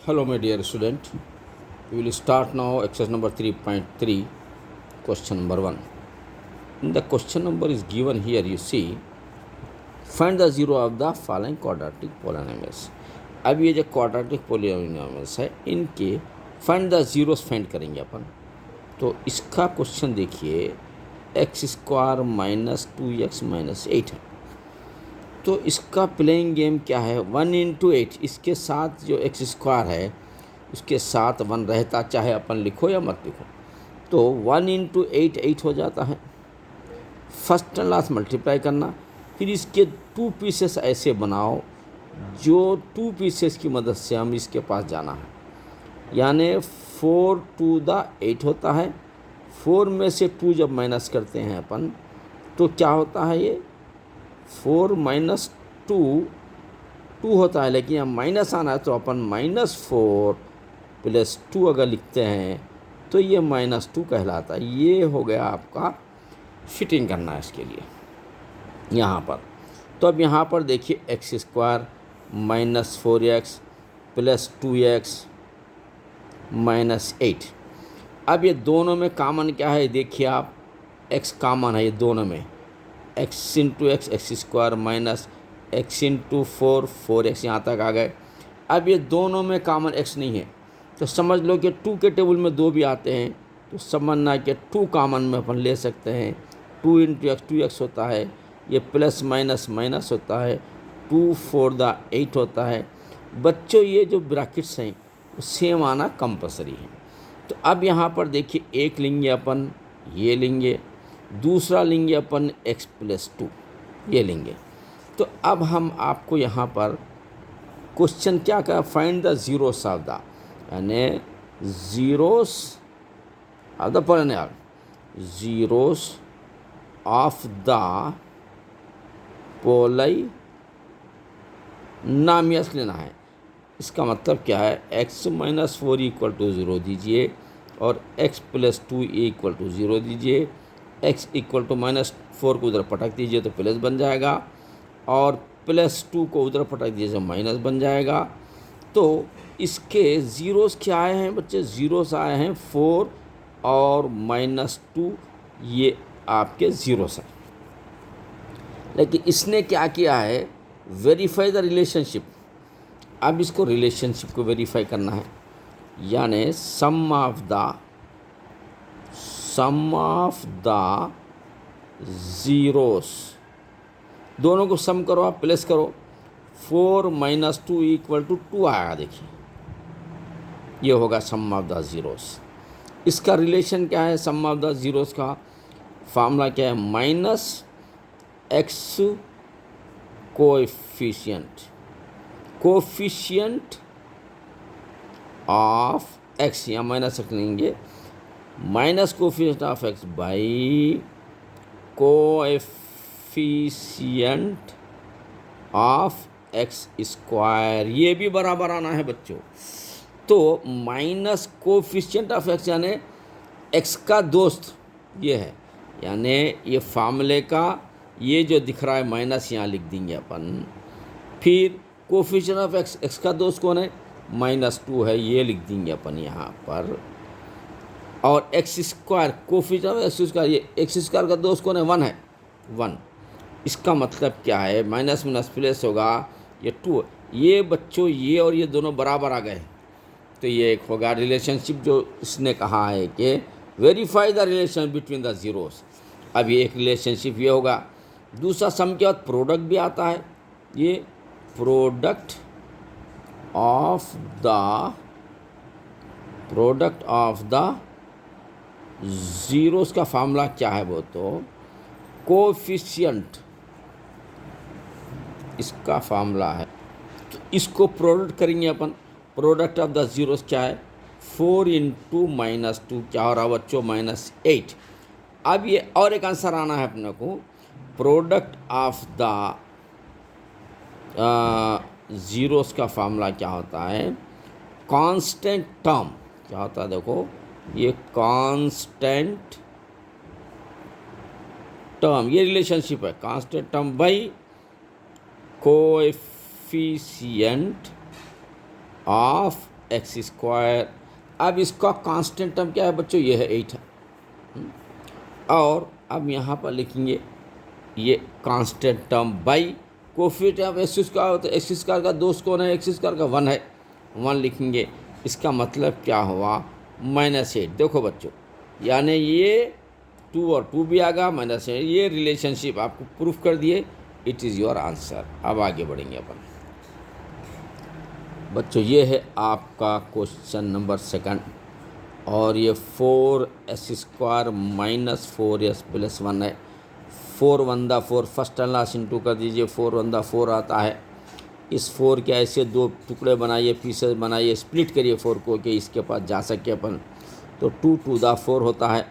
Hello, my dear student. We will start now exercise number 3.3, question number 1. The question number is given here. You see, find the zero of the following quadratic polynomials. अब ये जो quadratic polynomials है इनके find the zeros find करेंगे अपन. तो इसका question देखिए, x square minus 2x minus 8 है. तो इसका प्लेइंग गेम क्या है, 1 × 8. इसके साथ जो एक्स स्क्वायर है उसके साथ 1 रहता, चाहे अपन लिखो या मत लिखो. तो 1 × 8 8 हो जाता है. फर्स्ट एंड लास्ट मल्टीप्लाई करना, फिर इसके 2 पीसेस ऐसे बनाओ जो 2 पीसेस की मदद से हम इसके पास जाना है. यानी 4 to the 8 होता है. 4 में से 2 जब माइनस करते हैं अपन तो क्या होता है, ये 4 माइनस 2 2 होता है. लेकिन यहाँ माइनस आना है तो अपन -4 + 2 अगर लिखते हैं तो ये -2 कहलाता है. ये हो गया आपका फिटिंग करना है इसके लिए यहाँ पर. तो अब यहाँ पर देखिए एक्स स्क्वायर -4x + 2x -8. अब ये दोनों में कॉमन क्या है, देखिए आप, x कॉमन है ये दोनों में. x × x x square minus x × 4 4x यहाँ तक आ गए. अब ये दोनों में कॉमन x नहीं है तो समझ लो कि 2 के टेबल में 2 भी आते हैं तो समझना कि 2 कॉमन में अपन ले सकते हैं. 2 × x 2x होता है, ये प्लस माइनस माइनस होता है, 2 4 the 8 होता है. बच्चों ये जो ब्रैकेट्स हैं सेम आना कंपलसरी है. तो अब यहाँ पर देखिए एक लेंगे अपन, ये लेंगे, दूसरा लेंगे अपन x + 2 ये लेंगे. तो अब हम आपको यहाँ पर क्वेश्चन क्या कहा, find the zeros of the, यानी zeros of the polynomial, zeros of the polynomials लेना है. इसका मतलब क्या है, x - 4 = 0 दीजिए और x + 2 = 0 दीजिए. x = -4 को उधर पटक दीजिए तो प्लस बन जाएगा और +2 को उधर पटक दीजिए तो माइनस बन जाएगा. तो इसके ज़ीरोस क्या आए हैं बच्चे, ज़ीरोस आए हैं 4 और -2, ये आपके ज़ीरोस हैं. लेकिन इसने क्या किया है, वेरीफाई द रिलेशनशिप. अब इसको रिलेशनशिप को वेरीफाई करना है, यानी सम ऑफ द ज़ीरोस, दोनों को सम करो, आप प्लस करो. 4 - 2 = 2 आएगा. देखिए ये होगा सम ऑफ द ज़ीरोस. इसका रिलेशन क्या है, सम ऑफ द ज़ीरोस का फार्मूला क्या है, -x कोएफिशिएंट ऑफ x, या माइनस रख लेंगे, minus coefficient of x by coefficient of x square. ये भी बराबर आना है बच्चों. तो माइनस कोएफिशिएंट ऑफ x यानी x का दोस्त ये है, यानी ये फार्मूले का ये जो दिख रहा है माइनस यहाँ लिख देंगे अपन. फिर कोएफिशिएंट ऑफ x, x का दोस्त कौन है, -2 है, ये लिख देंगे अपन यहाँ पर. और x square coefficient of x square, ये एक्स स्क्वायर का दोस्त कौन है, 1 है, 1. इसका मतलब क्या है, माइनस माइनस प्लस होगा, ये 2. ये बच्चों ये और ये दोनों बराबर आ गए तो ये एक होगा रिलेशनशिप जो इसने कहा है कि verify the relation between the zeros. अब ये एक रिलेशनशिप ये होगा. दूसरा सम के बाद प्रोडक्ट भी आता है, ये प्रोडक्ट ऑफ द ज़ीरोस का फार्मूला क्या है, वो तो कोएफिशिएंट इसका फार्मूला है. तो इसको प्रोडक्ट करेंगे अपन. प्रोडक्ट ऑफ द ज़ीरोस क्या है, 4 × -2 क्या हो रहा बच्चों, -8. अब ये और एक आंसर आना है अपने को, प्रोडक्ट ऑफ द ज़ीरोस का फार्मूला क्या होता है, कांस्टेंट टर्म क्या होता है, देखो ये कांस्टेंट टर्म, ये रिलेशनशिप है, constant term by coefficient of x square. अब इसका कांस्टेंट टर्म क्या है बच्चों, ये है 8 है। और अब यहाँ पर लिखेंगे ये constant term by coefficient of x square, तो एक्स स्क्वायर का दोस्त कौन है, एक्स स्क्वायर का 1 है, 1 लिखेंगे। इसका मतलब क्या हुआ, -8। देखो बच्चों, यानी ये 2 और 2 भी आ गया, -8, ये रिलेशनशिप आपको प्रूफ कर दिए। It is your answer. अब आगे बढ़ेंगे अपन बच्चों, ये है आपका क्वेश्चन नंबर 2 और ये 4s² - 4s + 1 है। 4 1 दा 4, फर्स्ट एंड लास्ट इंटू कर दीजिए, 4 1 दा 4 आता है। इस 4 के ऐसे 2 टुकड़े बनाइए, पीसेस बनाइए, स्प्लिट करिए 4 को कि इसके पास जा सके अपन। तो 2 2 दा 4 होता है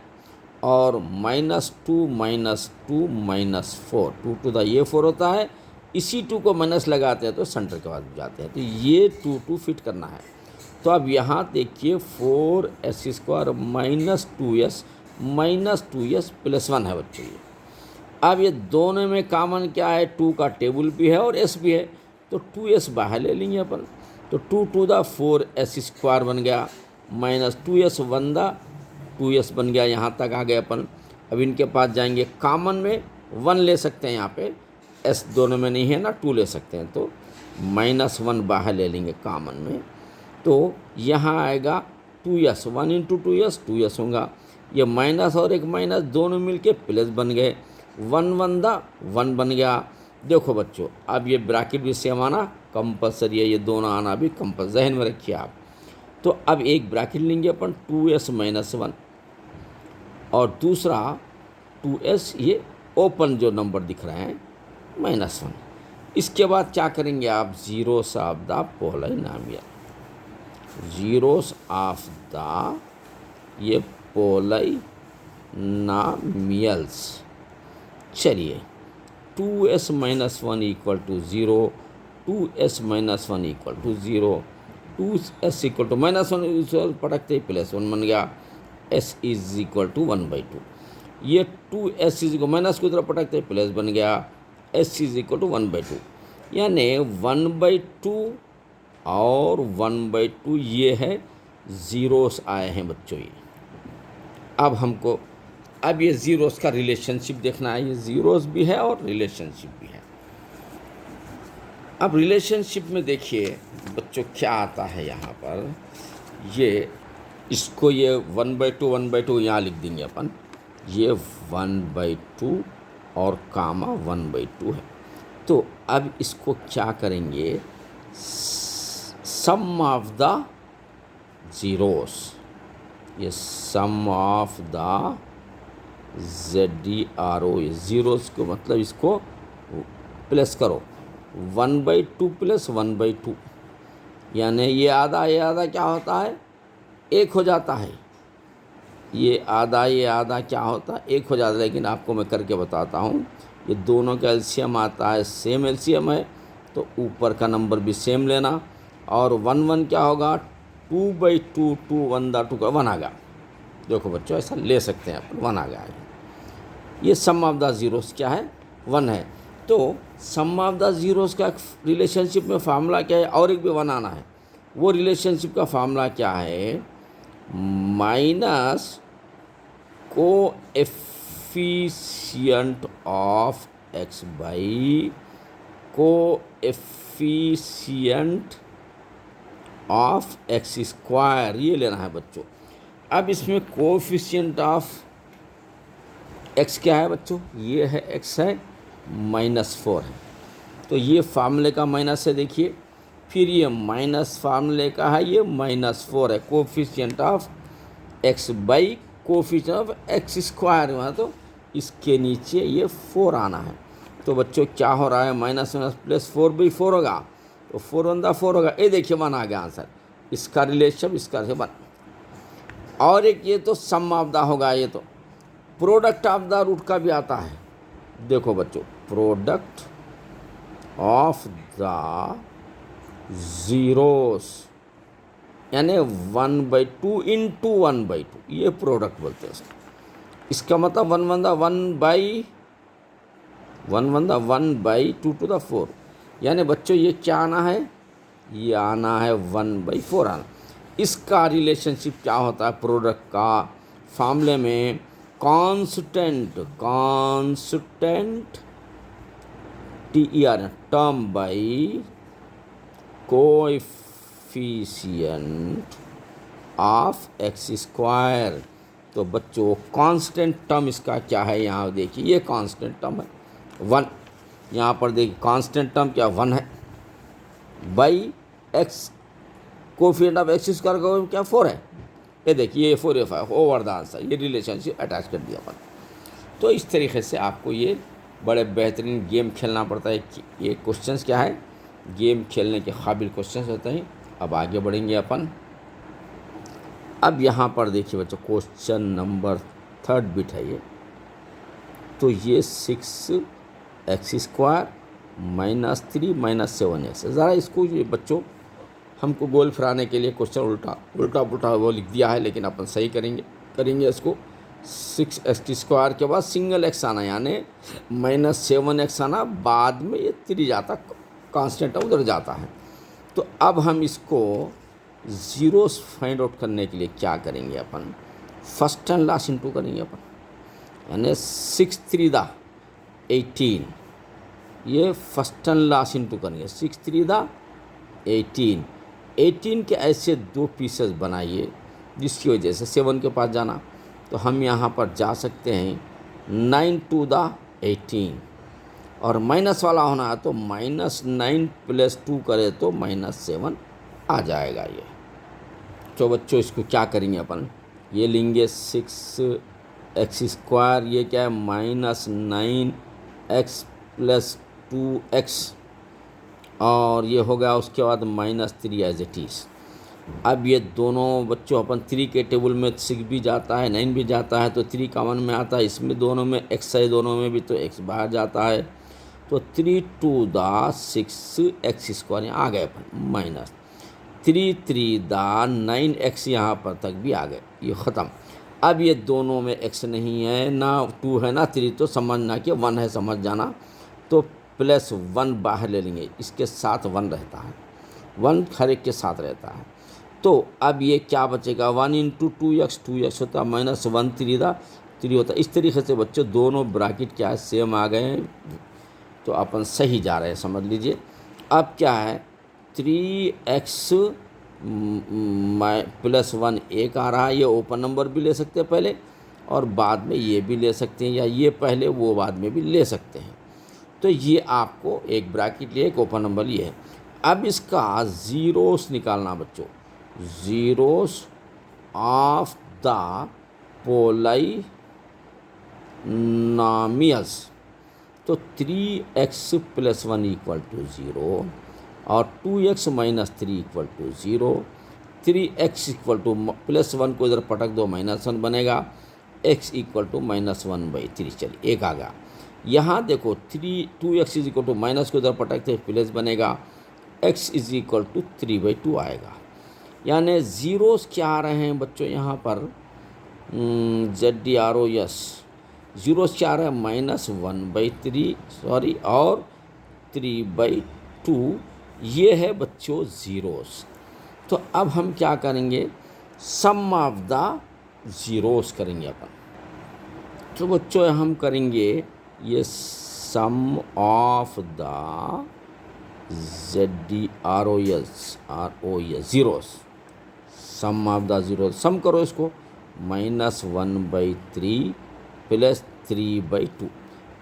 और -2 -2 -4, 2 2 दा ये 4 होता है। इसी 2 को माइनस लगाते हैं तो सेंटर के पास जाते हैं, तो ये 2 2 फिट करना है। तो अब यहाँ देखिए 4s² - 2s + 1 है बच्चों ये। अब ये दोनों में कॉमन क्या है, 2 का टेबल भी है और s भी है, तो 2s बाहर ले लेंगे अपन। तो 2 2 दा 4s² बन गया, -2s 1 दा 2s बन गया, यहाँ तक आ गए अपन। अब इनके पास जाएंगे, कॉमन में 1 ले सकते हैं, यहाँ पे s दोनों में नहीं है ना, 2 ले सकते हैं, तो -1 बाहर ले लेंगे कॉमन में। तो यहाँ आएगा 2s, 1 × 2s 2s होगा। ये माइनस और एक माइनस दोनों मिलके प्लस बन गए, 1 1 दा 1 बन गया। देखो बच्चों, अब ये ब्रैकेट भी सेम आना कंपलसरी है, ये दोनों आना भी कंपल्सरी, जहन में रखिए आप। तो अब एक ब्रैकेट लेंगे अपन 2s - 1 और दूसरा 2s ये ओपन जो नंबर दिख रहे हैं -1। इसके बाद क्या करेंगे आप, zeros of the polynomial, zeros of the ये पॉलिनोमियल्स। चलिए 2s - 1 = 0, 2s - 1 = 0, 2s = -1 पटकते ही +1 बन गया, s = 1/2। ये 2s माइनस की तरफ पटकते ही प्लस बन गया, s = 1/2। यानी 1/2 और 1/2 ये है ज़ीरोस आए हैं बच्चों ये। अब हमको अब ये ज़ीरोस का रिलेशनशिप देखना है, ये ज़ीरोस भी है और रिलेशनशिप भी है। अब रिलेशनशिप में देखिए बच्चों क्या आता है यहाँ पर, ये इसको ये 1/2 1/2 यहाँ लिख देंगे अपन, ये 1/2 और कामा 1/2 है। तो अब इसको क्या करेंगे, सम ऑफ द ज़ीरोस, ये सम ऑफ द ZERO, ये ज़ीरोस को मतलब इसको प्लस करो, 1/2 + 1/2, यानी ये आधा क्या होता है, 1 हो जाता है। ये आधा क्या होता है, 1 हो जाता है। लेकिन आपको मैं करके बताता हूँ, ये दोनों का एलसीएम आता है, सेम एलसीएम है, तो ऊपर का नंबर भी सेम लेना। और 1 1 क्या होगा, 2/2, 2 1 दा 2 का 1 आ गया। देखो बच्चों ऐसा ले सकते हैं अपन, 1 आ गया। ये सम ऑफ द ज़ीरोस क्या है, 1 है। तो सम ऑफ द ज़ीरोस का रिलेशनशिप में फार्मूला क्या है, और एक भी 1 आना है। वो रिलेशनशिप का फार्मूला क्या है, minus coefficient of x by coefficient of x², ये लेना है बच्चों। अब इसमें कोएफिशिएंट ऑफ x क्या है बच्चों, ये है x है, -4 है, तो ये फार्मूले का माइनस है। देखिए फिर ये माइनस फार्मूले का है, ये -4 है, coefficient of x by coefficient of x² हुआ, तो इसके नीचे ये 4 आना है। तो बच्चों क्या हो रहा है, -4/4 होगा, तो 4 1 दा 4 होगा। ये देखिए 1 आ गया आंसर, इसका रिलेशन इसका 1। और एक ये तो सम ऑफ द होगा, ये तो प्रोडक्ट ऑफ द रूट का भी आता है। देखो बच्चों, प्रोडक्ट ऑफ द ज़ीरोस यानी 1/2 × 1/2, ये प्रोडक्ट बोलते हैं इसको। इसका मतलब 1 1 दा 1/2 to the 4, यानी बच्चों ये क्या आना है, ये आना है 1/4 आना। इसका रिलेशनशिप क्या होता है प्रोडक्ट का फार्मूले में, constant TER term by coefficient of x square. तो बच्चों कांस्टेंट टर्म इसका क्या है, यहाँ देखिए ये कांस्टेंट टर्म है 1, यहाँ पर देखिए कांस्टेंट टर्म क्या 1 है, by x coefficient of x square का क्या 4 है, ये देखिए ये 4 5 ओवर द आंसर, ये रिलेशनशिप अटैच कर दिया अपन। तो इस तरीके से आपको ये बड़े बेहतरीन गेम खेलना पड़ता है कि ये क्वेश्चंस क्या है, गेम खेलने के काबिल क्वेश्चंस होते हैं। अब आगे बढ़ेंगे अपन। अब यहाँ पर देखिए बच्चों क्वेश्चन नंबर 3rd बिट है ये, तो ये 6x² -3 -7x। ज़रा इसको ये बच्चों हमको गोल फिराने के लिए क्वेश्चन उल्टा पुल्टा वो लिख दिया है, लेकिन अपन सही करेंगे इसको। 6x² के बाद सिंगल x आना, यानी -7x आना, बाद में ये 3 जाता, कांस्टेंट उधर जाता है। तो अब हम इसको ज़ीरोस फाइंड आउट करने के लिए क्या करेंगे अपन, फर्स्ट एंड लास्ट इंटू करेंगे अपन, यानी 6 3 18, ये फर्स्ट एंड लास्ट इंटू करेंगे 6 3 18 के ऐसे 2 पीसेस बनाइए जिसकी वजह से 7 के पास जाना, तो हम यहाँ पर जा सकते हैं 9 2 18, और माइनस वाला होना है तो -9 + 2 करे तो -7 आ जाएगा ये। तो बच्चों इसको क्या करेंगे अपन, ये लेंगे 6x², ये क्या है -9x + 2x, और ये हो गया उसके बाद -3 एज इट इज़। अब ये दोनों बच्चों अपन 3 के टेबल में 6 भी जाता है 9 भी जाता है, तो 3 कॉमन में आता है, इसमें दोनों में x है, दोनों में भी तो x बाहर जाता है, तो 3 2 6x² आ गए अपन, -3 3 9x यहाँ पर तक भी आ गए, ये ख़त्म। अब ये दोनों में x नहीं है, ना 2 है ना 3, तो समझना कि 1 है, समझ जाना। तो +1 बाहर ले लेंगे, इसके साथ 1 रहता है, 1 हर एक के साथ रहता है। तो अब ये क्या बचेगा, 1 × 2x होता है, -1 3 होता है। इस तरीके से बच्चों दोनों ब्रैकेट क्या है सेम आ गए हैं, तो अपन सही जा रहे हैं, समझ लीजिए। अब क्या है 3x +1 1 आ रहा है, ये ओपन नंबर भी ले सकते हैं पहले, और बाद में ये भी ले सकते हैं, या ये पहले वो बाद में भी ले सकते हैं। तो ये आपको एक ब्रैकेट लिए, एक ओपन नंबर लिए है। अब इसका ज़ीरोस निकालना बच्चों, ज़ीरोस ऑफ द पोलिनोमियल्स। तो 3x + 1 = 0, और 2x - 3 = 0, 3x +1 को इधर पटक दो, -1 बनेगा, x = -1/3। चलिए एक आ गया। यहाँ देखो 2x माइनस को इधर पटकते प्लस बनेगा, x = 3/2 आएगा। यानी ज़ीरोस क्या आ रहे हैं बच्चों यहाँ पर, ZEROS ज़ीरोस क्या आ रहा है, -1/3 सॉरी, और 3/2, ये है बच्चों ज़ीरोस। तो अब हम क्या करेंगे, सम ऑफ द ज़ीरोस करेंगे अपन। तो बच्चों हम करेंगे ये sum of the ZEROS zeros, sum of the zeros, sum करो इसको, -1/3 + 3/2।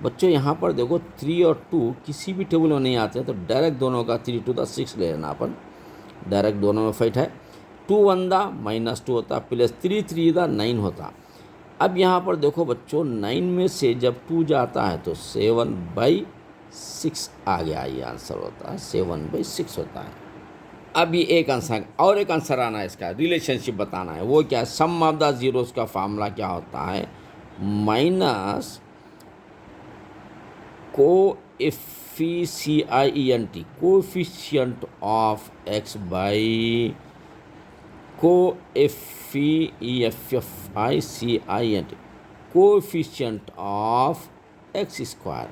बच्चों यहाँ पर देखो 3 और 2 किसी भी टेबल में नहीं आते हैं, तो डायरेक्ट दोनों का 3 2 6 ले लेना अपन, डायरेक्ट दोनों में फाइट है। 2 1 -2 होता, + 3 3 9 होता। अब यहाँ पर देखो बच्चों 9 में से जब 2 जाता है तो 7/6 आ गया, ये आंसर होता है 7/6 होता है। अब ये एक आंसर और एक आंसर आना है, इसका रिलेशनशिप बताना है, वो क्या है, सम ऑफ द ज़ीरोस का फार्मूला क्या होता है, minus coefficient of x by coefficient of x²,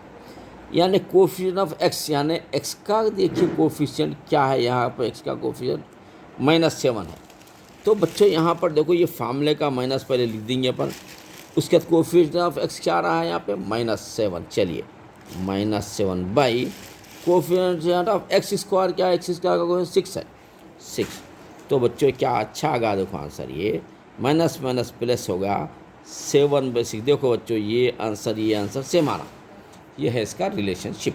यानी कोएफिशिएंट ऑफ x, यानी x का देखिए कोएफिशिएंट क्या है, यहाँ पर x का कोएफिशिएंट -7 है, तो बच्चों यहाँ पर देखो ये फार्मूले का माइनस पहले लिख देंगे अपन, उसके बाद कोफिशिएंट ऑफ एक्स क्या रहा है यहाँ पे -7। चलिए -7 by coefficient of x square क्या है, एक्स स्क्वायर का कोफिशिएंट 6 है, 6। तो बच्चों क्या अच्छा आगा देखो आंसर, ये माइनस माइनस प्लस होगा 7/6। देखो बच्चों ये आंसर सेम आ रहा, ये है इसका रिलेशनशिप।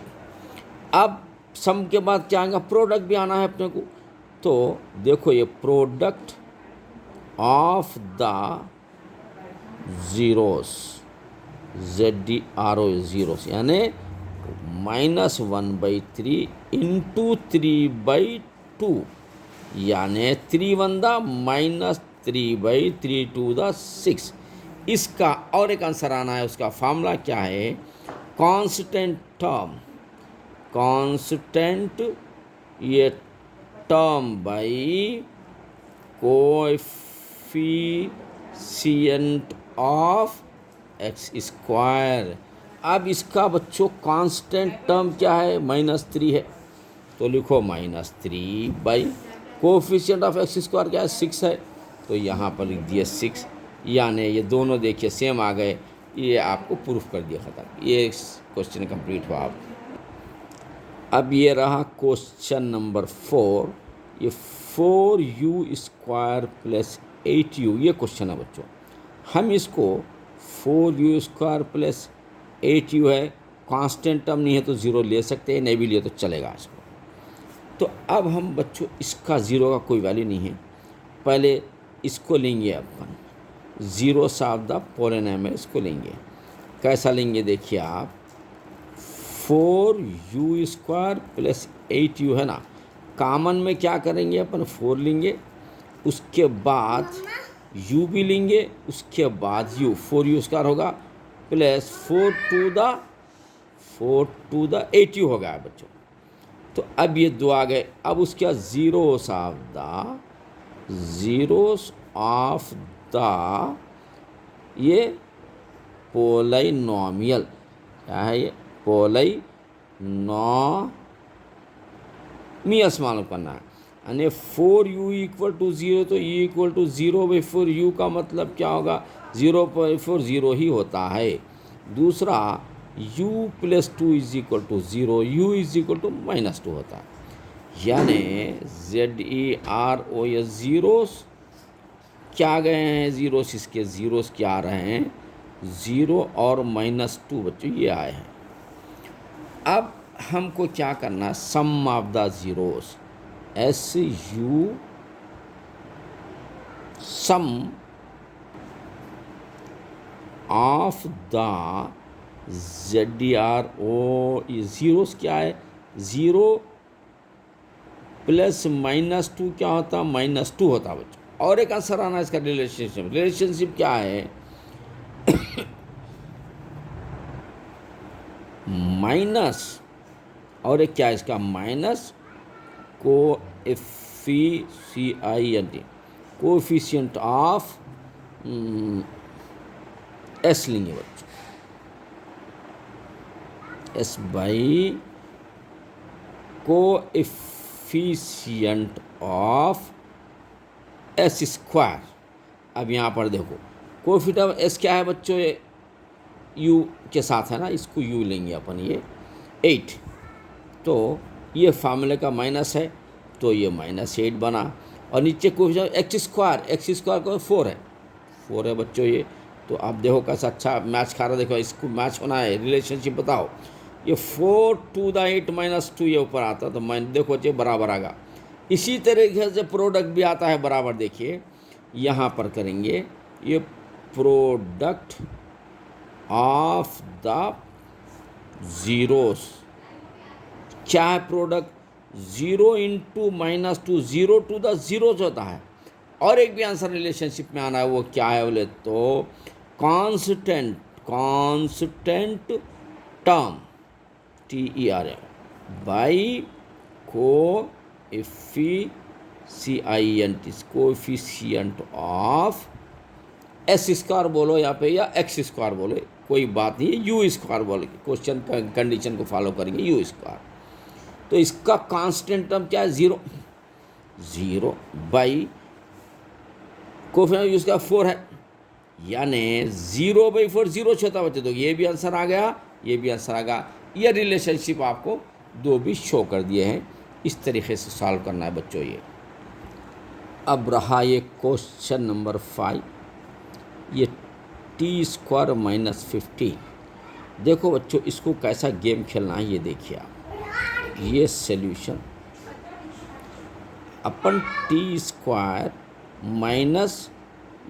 अब सम के बाद क्या आएगा, प्रोडक्ट भी आना है अपने को। तो देखो ये product of the zeros, ZDRO zeros, यानी -1/3 इंटू 3/2, यानी 3 × 1 -3/3 टू द 6। इसका और एक आंसर आना है, उसका फार्मूला क्या है, कांस्टेंट टर्म, कांस्टेंट ये term by coefficient of x square. अब इसका बच्चों कांस्टेंट टर्म क्या है, -3 है, तो लिखो -3 by coefficient of x square क्या है 6 है, तो यहाँ पर लिख दिया 6, यानी ये दोनों देखिए सेम आ गए, ये आपको प्रूफ कर दिया ख़त्म। ये क्वेश्चन कंप्लीट हुआ। आप अब ये रहा क्वेश्चन नंबर 4, ये 4u² + 8u, ये क्वेश्चन है बच्चों। हम इसको 4u² + 8u है, कांस्टेंट टर्म नहीं है तो 0 ले सकते हैं, नहीं भी लिए तो चलेगा इसको। तो अब हम बच्चों इसका 0 का कोई वैल्यू नहीं है, पहले इसको लेंगे अपन, 0 ऑफ द पॉलिनोमियल इसको लेंगे। कैसा लेंगे देखिए आप, 4u² + 8u है ना, कॉमन में क्या करेंगे अपन 4 लेंगे, उसके बाद u भी लेंगे, उसके बाद u 4u² होगा प्लस 4 टू द 8u हो गया बच्चों। तो अब ये 2 आ गए, अब उसके बाद ज़ीरोस ऑफ द ये पोलिनोमियल, क्या है ये, पोलिनोमियल्स मालूम करना है, यानी 4u = 0, तो u = 0/4, u का मतलब क्या होगा, 0/4 0 ही होता है। दूसरा u + 2 = 0, u = -2 होता है, यानी ZERO ये ज़ीरोस क्या गए हैं, ज़ीरोस, इसके ज़ीरोस क्या आ रहे हैं, 0 और -2 बच्चों ये आए हैं। अब हमको क्या करना है, sum of the zeros, SU sum of the ZERO, ये ज़ीरोस क्या है, 0 + -2 क्या होता, -2 होता बच्चों। और एक आंसर आना इसका रिलेशनशिप क्या है, माइनस, और एक क्या है इसका, माइनस कोएफिशिएंट ऑफ S लेंगे बच्चों, S by coefficient of S²। अब यहाँ पर देखो कोएफिशिएंट ऑफ S क्या है बच्चों, ये u के साथ है ना, इसको u लेंगे अपन, ये 8, तो ये फार्मूले का माइनस है, तो ये -8 बना, और नीचे कोएफिशिएंट x² को 4 है बच्चों ये। तो आप देखो कैसा अच्छा मैच खा रहा, देखो इसको मैच होना है, रिलेशनशिप बताओ, ये 4 टू द 8 -2 ये ऊपर आता, तो देखो बच्चे बराबर आएगा। इसी तरीके से प्रोडक्ट भी आता है बराबर, देखिए यहाँ पर करेंगे, ये प्रोडक्ट ऑफ द ज़ीरोस क्या है, product 0 into -2, 0 to the zeros होता है। और एक भी आंसर रिलेशनशिप में आना है, वो क्या है बोले तो constant term TERM by coefficient of S² बोलो यहाँ पे, या x² बोलो, कोई बात नहीं, u² बोलो, क्वेश्चन कंडीशन को फॉलो करेंगे, u²। तो इसका कांस्टेंट टर्म क्या है, 0 बाई कोफिशिएंट उसका 4 है, यानी 0/4 0 छोटा बच्चे, तो ये भी आंसर आ गया, ये भी आंसर आ गया। ये रिलेशनशिप आपको दो भी शो कर दिए हैं। इस तरीके से सॉल्व करना है बच्चों ये। अब रहा ये क्वेश्चन नंबर 5, ये t² - 15। देखो बच्चों इसको कैसा गेम खेलना है ये देखिए आप। ये सॉल्यूशन अपन t² माइनस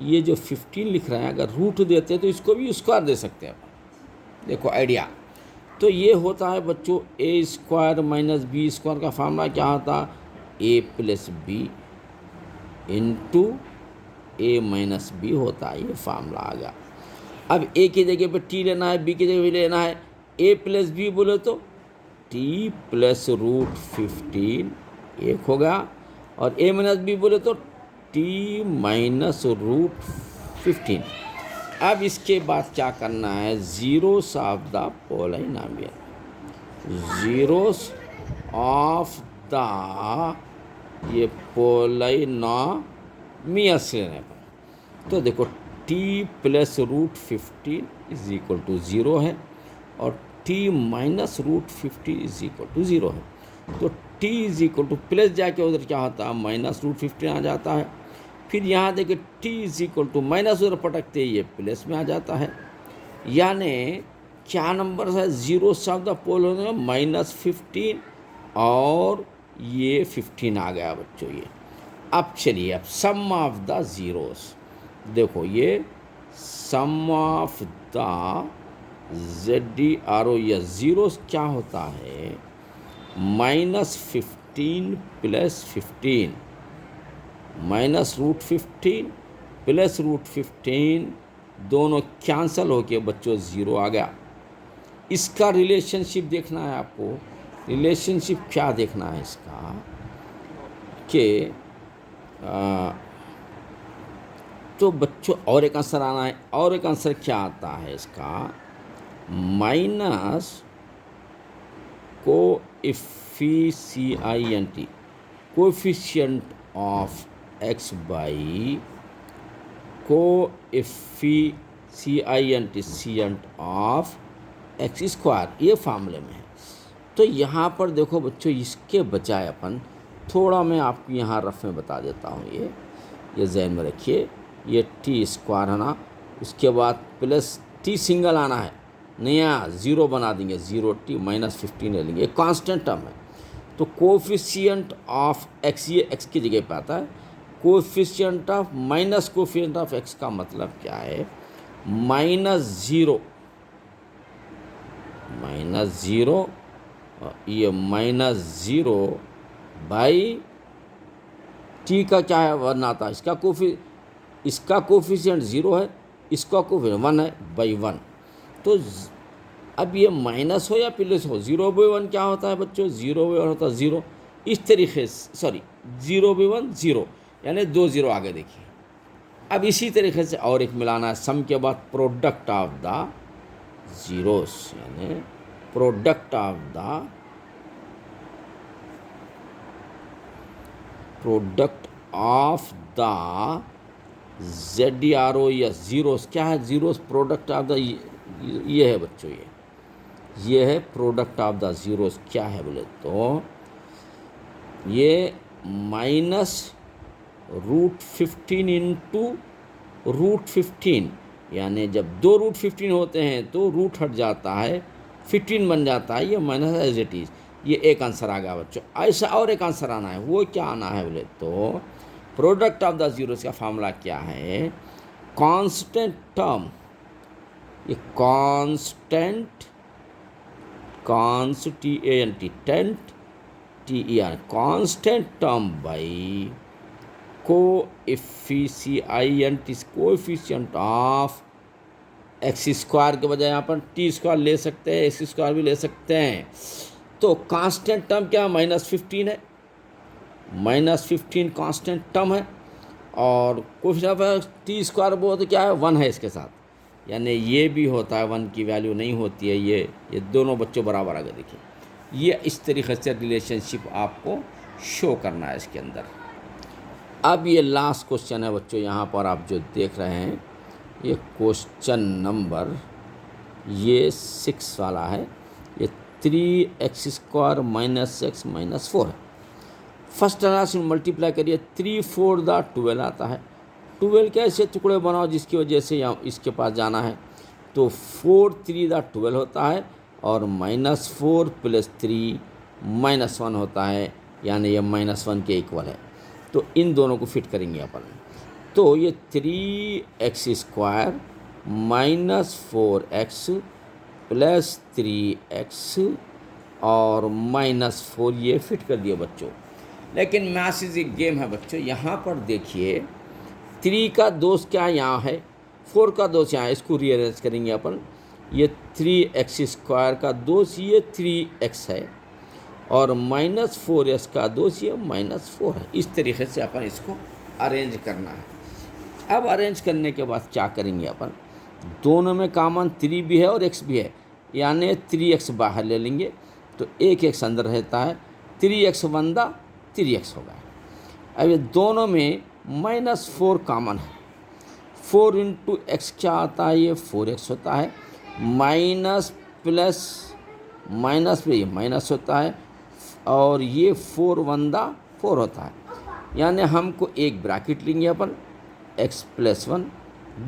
ये जो 15 लिख रहे हैं, अगर रूट देते हैं तो इसको भी स्क्वायर दे सकते हैं अपन। देखो आइडिया, तो ये होता है बच्चों a² - b² का फार्मूला क्या होता है, a + b into a - b होता है, ये फार्मूला आ गया। अब a की जगह पे t लेना है, b की जगह भी लेना है। a + b बोले तो t + √15 एक हो गया, और a - b बोले तो t - √15। अब इसके बाद क्या करना है, zeros of the polynomial, zeros of the ये पॉलिनोमियल्स लेने पर। तो देखो t + √15 = 0 है, और t - √15 = 0 है। तो t प्लस जाके उधर क्या होता है, -√15 आ जाता है। फिर यहाँ देखिए t माइनस उधर पटकते ये प्लस में आ जाता है, यानी क्या नंबर है, ज़ीरोस ऑफ द पॉलिनोमियल -15 और ये 15 आ गया बच्चों ये। अब चलिए, अब सम ऑफ द ज़ीरोस, देखो ये sum of the ZDRO zeros क्या होता है, -15 + 15 -√15 + √15 दोनों कैंसल होके बच्चों 0 आ गया। इसका रिलेशनशिप देखना है आपको। रिलेशनशिप क्या देखना है इसका कि तो बच्चों और एक आंसर आना है। और एक आंसर क्या आता है इसका, minus coefficient of x by coefficient of x², ये फार्मूले में है। तो यहाँ पर देखो बच्चों, इसके बजाय अपन थोड़ा मैं आपको यहाँ रफ में बता देता हूँ। ये ज़हन में रखिए, ये t² है ना, उसके बाद प्लस t सिंगल आना है, नया 0 बना देंगे, 0t -15 ले लेंगे, कांस्टेंट टर्म है। तो कोएफिशिएंट ऑफ x, ये x की जगह पे आता है। Coefficient of minus coefficient of x का मतलब क्या है, -0 ये -0 बाई t का क्या है, 1 आता है। इसका कोएफिशिएंट 0 है, इसका कोएफिशिएंट 1 है, बाई 1। तो अब ये माइनस हो या प्लस हो, 0/1 क्या होता है बच्चों, 0/1 होता है 0। इस तरीके से, सॉरी 0/1 0, यानी 2 0 आगे देखिए। अब इसी तरीके से और एक मिलाना है, सम के बाद प्रोडक्ट ऑफ द ज़ीरोस, यानी प्रोडक्ट ऑफ द ZDRO या ज़ीरोस क्या है, ज़ीरोस प्रोडक्ट ऑफ द, ये है बच्चों, ये है प्रोडक्ट ऑफ द ज़ीरोस। क्या है बोले तो ये -√15 इंटू √15, यानी जब 2 √15 होते हैं तो रूट हट जाता है, 15 बन जाता है, ये माइनस एज इट इज़। ये एक आंसर आ गया बच्चों। ऐसा और एक आंसर आना है, वो क्या आना है बोले तो प्रोडक्ट ऑफ द ज़ीरोस का फार्मूला क्या है, कांस्टेंट टर्म, ये constant constant term by coefficient of x² के बजाय यहाँ पर t² ले सकते हैं, x² भी ले सकते हैं। तो कांस्टेंट टर्म क्या, -15 है, -15 कांस्टेंट टर्म है, और कोएफिशिएंट t² वो तो क्या है, 1 है इसके साथ, यानी ये भी होता है, 1 की वैल्यू नहीं होती है। ये दोनों बच्चों बराबर आगे देखिए। ये इस तरीके से रिलेशनशिप आपको शो करना है इसके अंदर। अब ये लास्ट क्वेश्चन है बच्चों, यहाँ पर आप जो देख रहे हैं ये क्वेश्चन नंबर ये 6 वाला है। ये 3x² - x - 4 है। फर्स्ट राशि मल्टीप्लाई करिए, 3 4 दा 12 आता है। 12 के ऐसे टुकड़े बनाओ जिसकी वजह से यहाँ इसके पास जाना है, तो 4 3 दा 12 होता है और -4 + 3 -1 होता है, यानी ये -1 के इक्वल है। तो इन दोनों को फिट करेंगे अपन। तो ये 3x² - 4x + 3x और -4 ये फिट कर दिया बच्चों। लेकिन मैथ्स इज एक गेम है बच्चों। यहाँ पर देखिए 3 का दोष क्या यहाँ है, 4 का दोष यहाँ है, इसको रीअरेंज करेंगे अपन। ये 3x² का दोष ये 3x है और -4s का दोष ये -4 है। इस तरीके से अपन इसको अरेंज करना है। अब अरेंज करने के बाद क्या करेंगे अपन, दोनों में कॉमन 3 भी है और x भी है, यानी 3x बाहर ले लेंगे तो एक x अंदर रहता है, 3x बंदा 3x होगा। अब ये दोनों में -4 कॉमन है, 4 × x क्या आता है, ये 4x होता है, माइनस प्लस माइनस पे ये माइनस होता है और ये 4 बंदा 4 होता है, यानी हमको एक ब्रैकेट लेंगे अपन x + 1,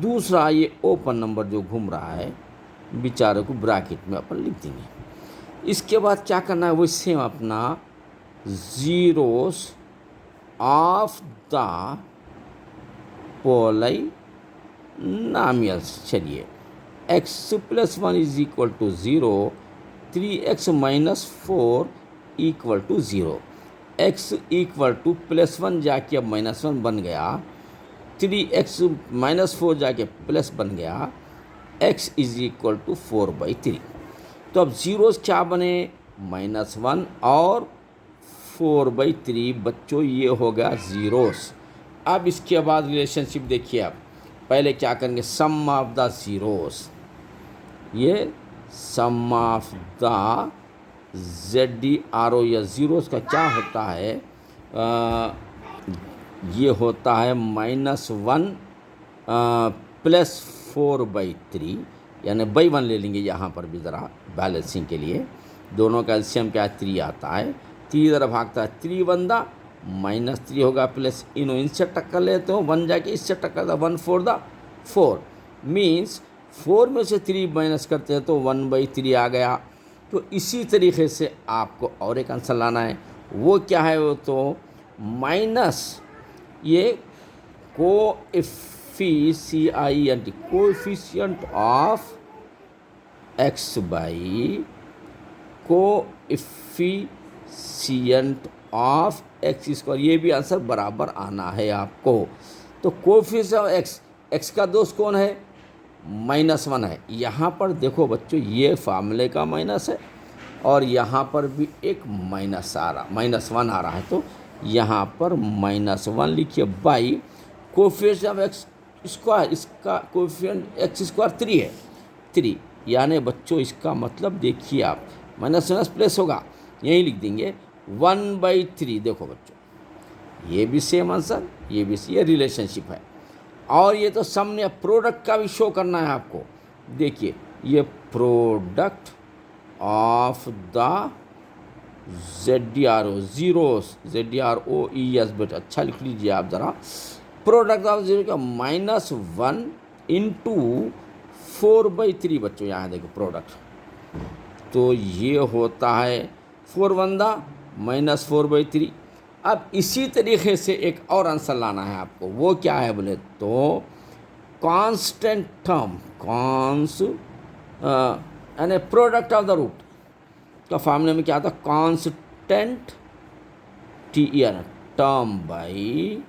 दूसरा ये ओपन नंबर जो घूम रहा है बेचारे को ब्रैकेट में अपन लिख देंगे। इसके बाद क्या करना है, वो सेम अपना zeros ऑफ द पोलिनोमियल्स। चलिए x + 1 = 0, 3x - 4 = 0, x = +1 जाके अब -1 बन गया, 3x - 4 जाके प्लस बन गया, x = 4/3। तो अब जीरोस क्या बने, -1 और 4/3 बच्चों, ये हो गया जीरोस। अब इसके बाद रिलेशनशिप देखिए आप, पहले क्या करेंगे, सम ऑफ द जीरोस, ये सम ऑफ द ZDRO या जीरोस का क्या होता है, ये होता है -1 + 4/3, यानी /1 ले लेंगे यहाँ पर भी ज़रा बैलेंसिंग के लिए। दोनों का एलसीएम क्या है, 3 आता है, 3 इधर भागता है, 3 बंदा -3 होगा, प्लस इनसे टक्कर लेते हो 1 जाके इससे टक्कर था, 1 4 दा 4 मीन्स 4 में से 3 माइनस करते हैं तो 1/3 आ गया। तो इसी तरीके से आपको और एक आंसर लाना है, वो क्या है, वो तो माइनस ये coefficient of x by coefficient of x², ये भी आंसर बराबर आना है आपको। तो कोएफिशिएंट ऑफ x का दोष कौन है, -1 है। यहाँ पर देखो बच्चों ये फार्मूले का माइनस है और यहाँ पर भी एक -1 आ रहा है, तो यहाँ पर -1 लिखिए बाई कोएफिशिएंट ऑफ x², इसका कोएफिशिएंट x² 3 है, 3, यानी बच्चों इसका मतलब देखिए आप माइनस प्लस होगा, यही लिख देंगे 1/3। देखो बच्चों ये भी सेम आंसर, ये भी, ये रिलेशनशिप है। और ये तो सामने प्रोडक्ट का भी शो करना है आपको। देखिए ये product of the ZDRO zeros, ZDROES, बेटा अच्छा लिख लीजिए आप ज़रा, प्रोडक्ट ऑफ जीरो का -1 × 4/3 बच्चों, यहाँ देखो प्रोडक्ट, तो ये होता है 4 बंदा -4/3। अब इसी तरीके से एक और आंसर लाना है आपको, वो क्या है बोले तो कांस्टेंट टर्म, यानी प्रोडक्ट ऑफ द रूट का फॉर्मूले में क्या आता है, constant term by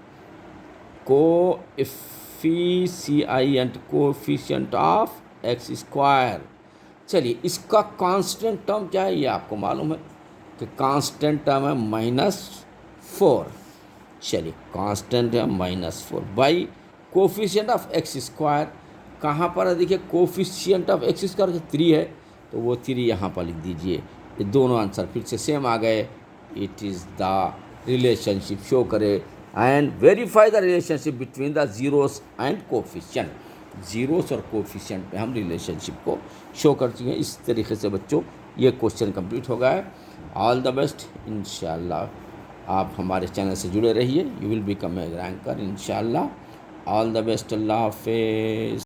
coefficient of x²। चलिए इसका कांस्टेंट टर्म क्या है, ये आपको मालूम है कि कांस्टेंट टर्म है -4। चलिए कांस्टेंट है -4 बाई कोएफिशिएंट ऑफ x², कहाँ पर है देखिए, कोएफिशिएंट ऑफ x² 3 है, तो वो 3 यहाँ पर लिख दीजिए। ये दोनों आंसर फिर से सेम आ गए। It is the relationship show करे and verify the relationship between the zeros and coefficient. Zeros और कोफिशिएंट पे हम रिलेशनशिप को शो करती हैं। इस तरीके से बच्चों ये क्वेश्चन कंप्लीट हो गया है। All the best. इंशाल्लाह आप हमारे चैनल से जुड़े रहिए, you will become a ranker इंशाल्लाह। All the best. अल्लाह हाफिज़।